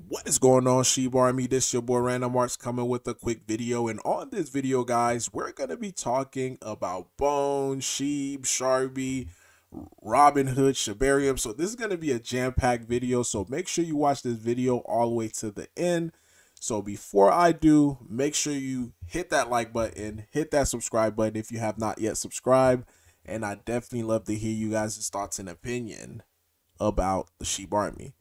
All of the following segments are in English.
What is going on, SHIBARMY? This your boy Random Arts coming with a quick video. And on this video, guys, we're going to be talking about Bone, SHIB, SHARBI, Robinhood, SHIBARIUM. So this is going to be a jam-packed video. So make sure you watch this video all the way to the end. So before I do, make sure you hit that like button, hit that subscribe button if you have not yet subscribed. And I definitely love to hear you guys' thoughts and opinion about the SHIBARMY.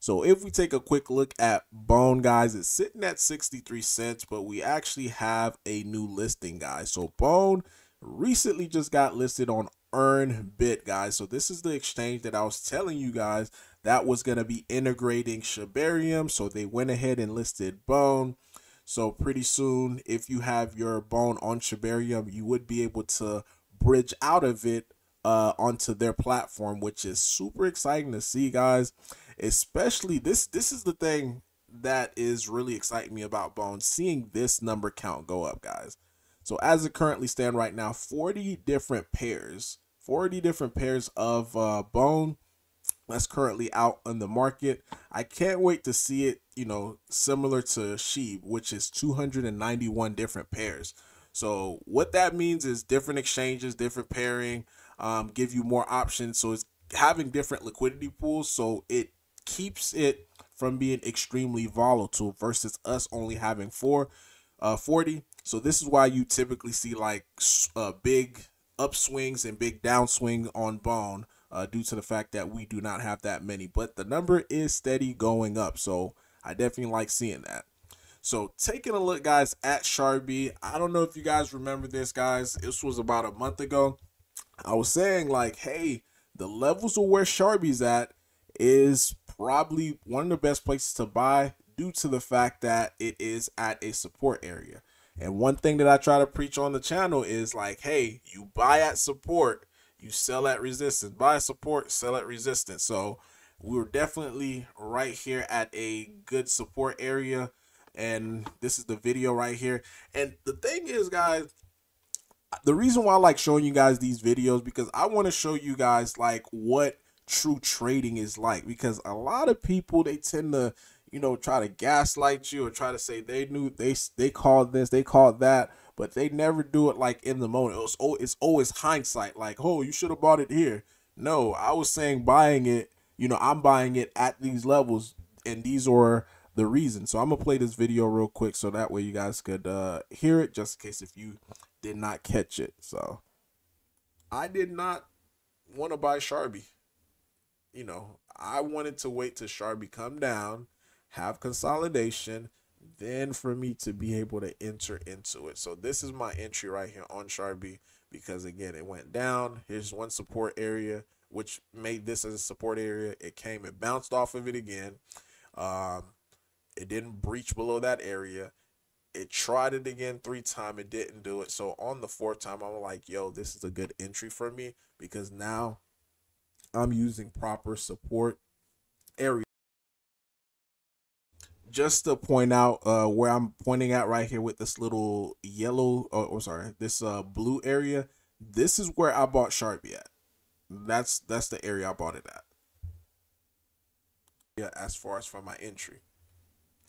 So if we take a quick look at Bone, guys, it's sitting at 63 cents, but we actually have a new listing, guys. So Bone recently just got listed on EarnBit, guys. So this is the exchange that I was telling you guys that was going to be integrating SHIBARIUM. So they went ahead and listed Bone. So pretty soon, if you have your Bone on SHIBARIUM, you would be able to bridge out of it onto their platform, which is super exciting to see, guys. Especially this is the thing that is really exciting me about Bone, seeing this number count go up, guys. So as it currently stand right now, 40 different pairs of Bone that's currently out on the market. I can't wait to see it, you know, similar to SHIB, which is 291 different pairs. So what that means is different exchanges, different pairing, give you more options. So it's having different liquidity pools, so it keeps it from being extremely volatile versus us only having 40. So this is why you typically see like big upswings and big downswing on Bone due to the fact that we do not have that many, but the number is steady going up. So I definitely like seeing that. So taking a look, guys, at SHARBI, I don't know if you guys remember this, guys. This was about a month ago. I was saying like, hey, the levels of where SHARBI's at is probably one of the best places to buy due to the fact that it is at a support area. And one thing that I try to preach on the channel is like, hey, you buy at support, you sell at resistance. Buy at support, sell at resistance. So we're definitely right here at a good support area. And this is the video right here. And the thing is, guys, the reason why I like showing you guys these videos, because I want to show you guys like what true trading is like, because a lot of people, they tend to, you know, try to gaslight you or try to say they knew, they called this, they called that, but they never do it like in the moment. It's always hindsight, like, oh, you should have bought it here. No, I was saying buying it, you know, I'm buying it at these levels, and these are the reason. So I'm gonna play this video real quick so that way you guys could hear it, just in case if you did not catch it. So I did not want to buy SHARBI. You know, I wanted to wait till SHARBI come down, have consolidation, then for me to be able to enter into it. So this is my entry right here on SHARBI, because again, it went down. Here's one support area, which made this as a support area. It came and bounced off of it again. It didn't breach below that area. It tried it again 3 times. It didn't do it. So on the 4th time, I'm like, yo, this is a good entry for me, because now I'm using proper support area. Just to point out where I'm pointing at right here with this little yellow, this blue area, this is where I bought SHARBI at. That's the area I bought it at. Yeah, as far as for my entry.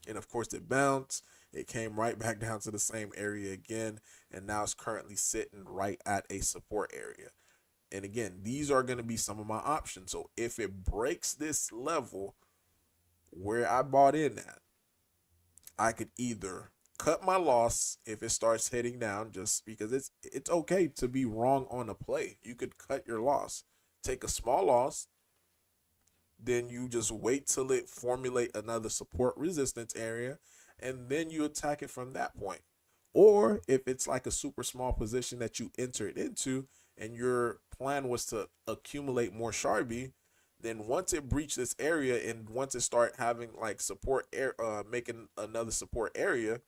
And of course it bounced. It came right back down to the same area again, and now it's currently sitting right at a support area. And again, these are going to be some of my options. So if it breaks this level where I bought in at, I could either cut my loss if it starts heading down, just because it's okay to be wrong on a play. You could cut your loss, take a small loss, then you just wait till it formulate another support resistance area, and then you attack it from that point. Or if it's like a super small position that you entered into and your plan was to accumulate more SHARBI, then once it breached this area and once it start having like support making another support area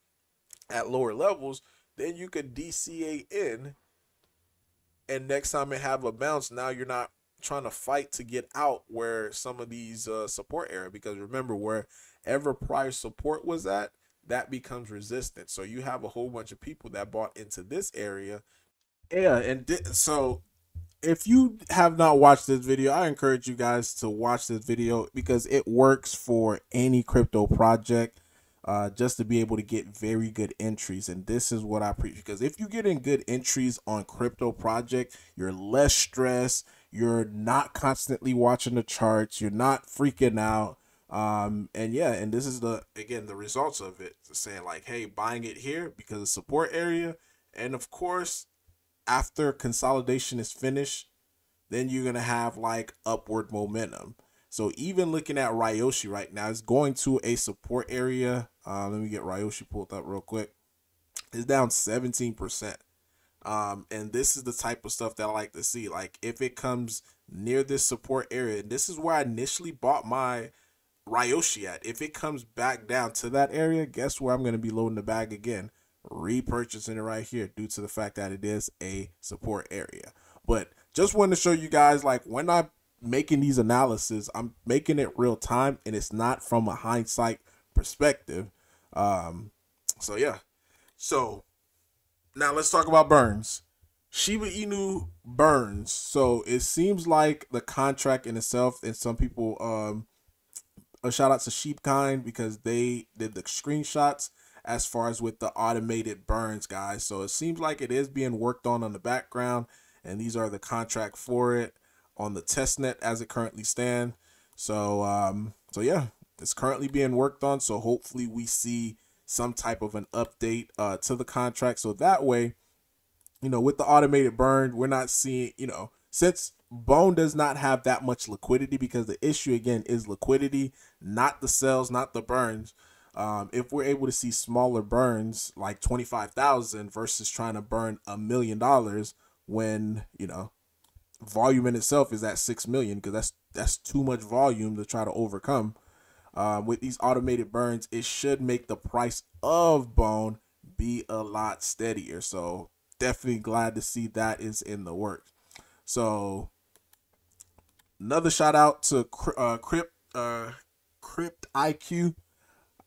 at lower levels, then you could DCA in, and next time it have a bounce, now you're not trying to fight to get out where some of these support area, because remember, wherever prior support was at, that becomes resistance. So you have a whole bunch of people that bought into this area. Yeah, and so if you have not watched this video, I encourage you guys to watch this video because it works for any crypto project. Just to be able to get very good entries. And this is what I preach, because if you're getting good entries on crypto project, you're less stressed, you're not constantly watching the charts, you're not freaking out. And yeah, and this is the results of it. It's saying like, hey, buying it here because of support area. And of course, after consolidation is finished, then you're gonna have like upward momentum. So even looking at Ryoshi right now, it's going to a support area. Let me get Ryoshi pulled up real quick. It's down 17%. And this is the type of stuff that I like to see. Like if it comes near this support area, and this is where I initially bought my Ryoshi at. If it comes back down to that area, guess where I'm going to be loading the bag again? Repurchasing it right here due to the fact that it is a support area. But just wanted to show you guys, like when I'm making these analysis, I'm making it real time and it's not from a hindsight perspective. So yeah. So now let's talk about burns. Shiba Inu burns. So it seems like the contract in itself, and some people, a shout out to SHIBKind because they did the screenshots as far as with the automated burns, guys. So it seems like it is being worked on the background, and these are the contract for it on the testnet as it currently stands. So so yeah, it's currently being worked on. So hopefully we see some type of an update to the contract. So that way, you know, with the automated burn, we're not seeing, you know, since Bone does not have that much liquidity, because the issue again is liquidity, not the sells, not the burns. If we're able to see smaller burns like 25,000 versus trying to burn $1 million when, you know, volume in itself is at 6 million, because that's too much volume to try to overcome. With these automated burns, it should make the price of Bone be a lot steadier. So definitely glad to see that is in the works. So another shout out to CRYPTIQ.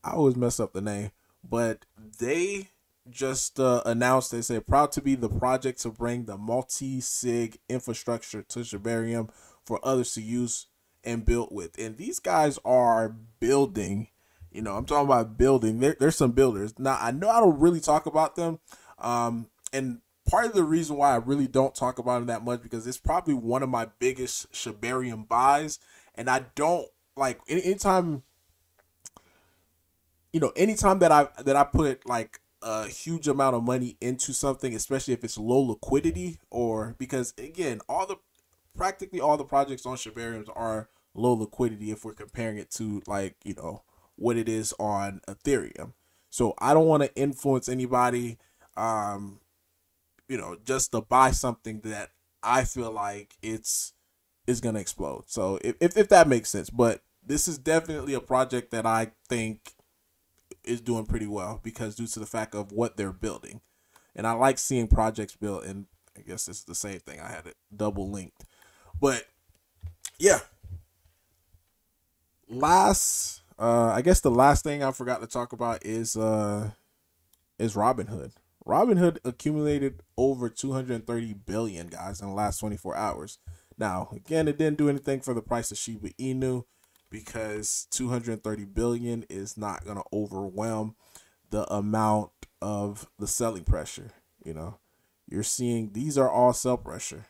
I always mess up the name, but they just announced, they said, proud to be the project to bring the multi-sig infrastructure to SHIBARIUM for others to use and build with. And these guys are building, you know, I'm talking about building. There's some builders. Now, I know I don't really talk about them. And part of the reason why I really don't talk about them that much, because it's probably one of my biggest SHIBARIUM buys. And I don't like anytime, you know, anytime that I put like a huge amount of money into something, especially if it's low liquidity, or because again, practically all the projects on SHIBARIUM are low liquidity if we're comparing it to, like, you know, what it is on Ethereum. So I don't want to influence anybody, you know, just to buy something that I feel like it's going to explode. So if that makes sense. But this is definitely a project that I think is doing pretty well, because due to the fact of what they're building. And I like seeing projects built, and I guess it's the same thing. I had it double linked. But yeah, I guess the last thing I forgot to talk about is Robinhood. Robinhood accumulated over 230 billion, guys, in the last 24 hours. Now, again, it didn't do anything for the price of Shiba Inu, because 230 billion is not going to overwhelm the amount of the selling pressure. You know, you're seeing these are all sell pressure,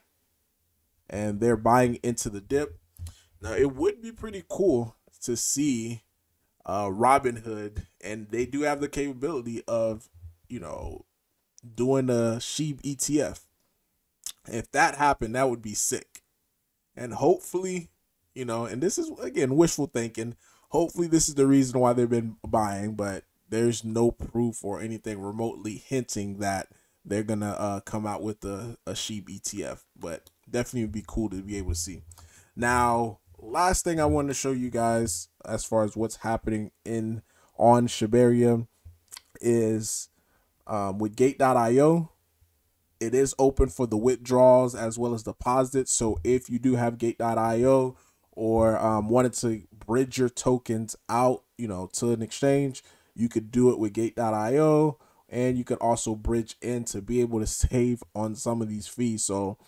and they're buying into the dip. Now, it would be pretty cool to see Robinhood, and they do have the capability of, you know, doing a SHIB ETF. If that happened, that would be sick. And hopefully, you know, and this is, again, wishful thinking, hopefully this is the reason why they've been buying, but there's no proof or anything remotely hinting that they're going to come out with a SHIB ETF. But definitely would be cool to be able to see. Now, last thing I want to show you guys as far as what's happening on SHIBARIUM is with Gate.io. It is open for the withdrawals as well as deposits. So if you do have Gate.io or wanted to bridge your tokens out, you know, to an exchange, you could do it with Gate.io, and you could also bridge in to be able to save on some of these fees. So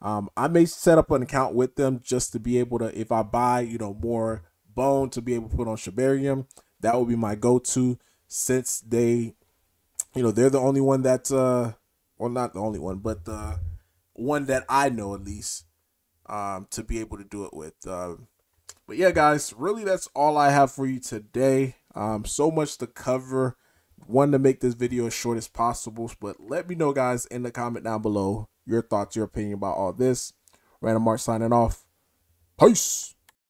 I may set up an account with them just to be able to, if I buy, you know, more bone to be able to put on SHIBARIUM, that would be my go-to, since they, you know, they're the only one that, well, not the only one, but the one that I know at least, to be able to do it with. But yeah, guys, really that's all I have for you today. So much to cover. Wanted to make this video as short as possible, but let me know, guys, in the comment down below your thoughts, your opinion about all this. Random Mark signing off. Peace.